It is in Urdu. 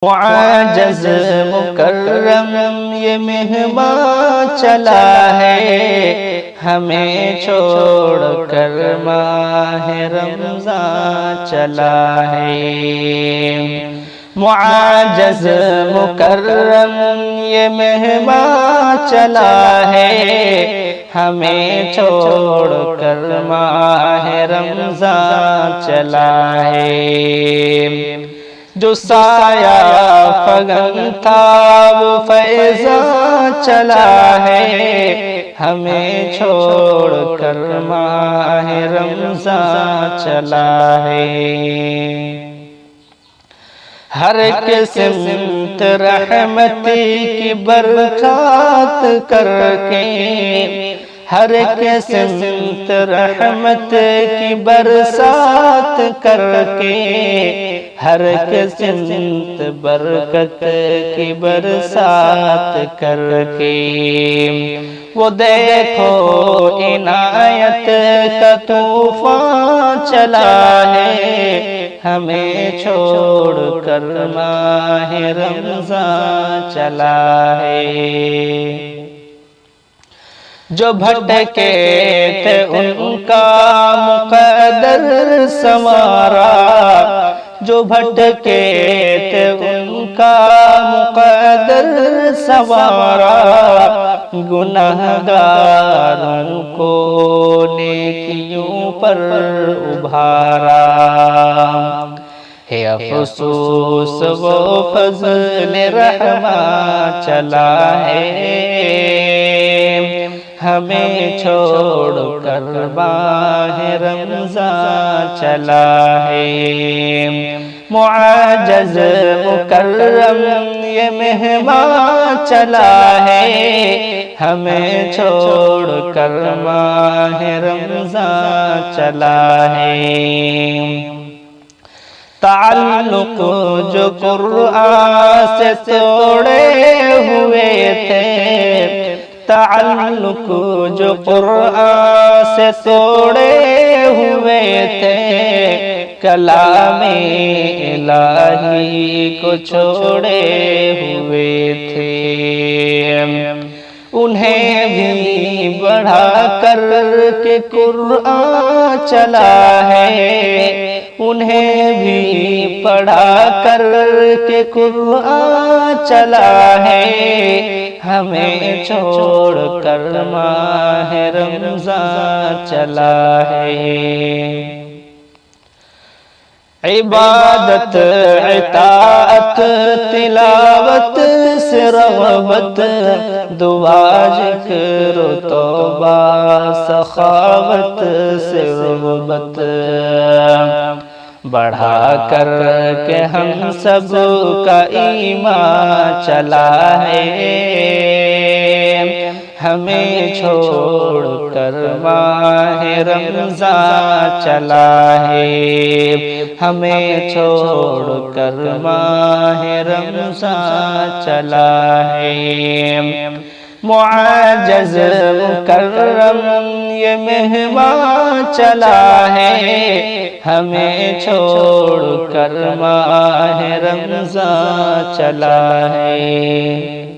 معجز مکرم یہ مہمان چلا ہے، ہمیں چھوڑ کر ماہ رمضان چلا ہے۔ معجز مکرم یہ مہمان چلا ہے، ہمیں چھوڑ کر ماہ رمضان چلا ہے۔ جو سایہ فغن تھا وہ فیضاں چلا ہے، ہمیں چھوڑ کر ماہ رمضان چلا ہے۔ ہر ایک سمت رحمتی کی برکات کر کے، ہر ایک سمت رحمت کی برسات کر کے، ہر ایک سمت برکت کی برسات کر کے، وہ دیکھو عنایت کا طوفان چلا ہے، ہمیں چھوڑ کر ماہ رمضان چلا ہے۔ جو بھٹکے تھے ان کا مقدر سنوارا، جو بھٹکے تھے ان کا مقدر سنوارا، گنہگاروں کو نیکیوں پر ابھارا، ہے افسوس وہ فضل رحمت چلا ہے، ہمیں چھوڑ کر ماہ رمضان چلا ہے۔ معجز مکرم یہ مہمان چلا ہے، ہمیں چھوڑ کر ماہ رمضان چلا ہے۔ تعلق جو قرآن سے توڑے ہوئے تھے، تعلق جو قرآن سے توڑے ہوئے تھے، کلام الہی کو چھوڑے ہوئے تھے، انہیں بھی بڑھا کر کے قرآن چلا ہے، انہیں بھی پڑھا کر کے قرآن چلا ہے، ہمیں چھوڑ کر ماہ رمضان چلا ہے۔ عبادت اطاعت تلاوت سے رغبت، دعا ذکر و توبہ سخاوت سے رغبت، بڑھا کر کے ہم سب کا ایمان چلا ہے، ہمیں چھوڑ کر ماہ رمضان چلا ہے، ہمیں چھوڑ کر ماہ رمضان چلا ہے۔ معجز مکرم یہ مہمان چلا ہے، ہمیں چھوڑ کر ماہ رمضان چلا ہے۔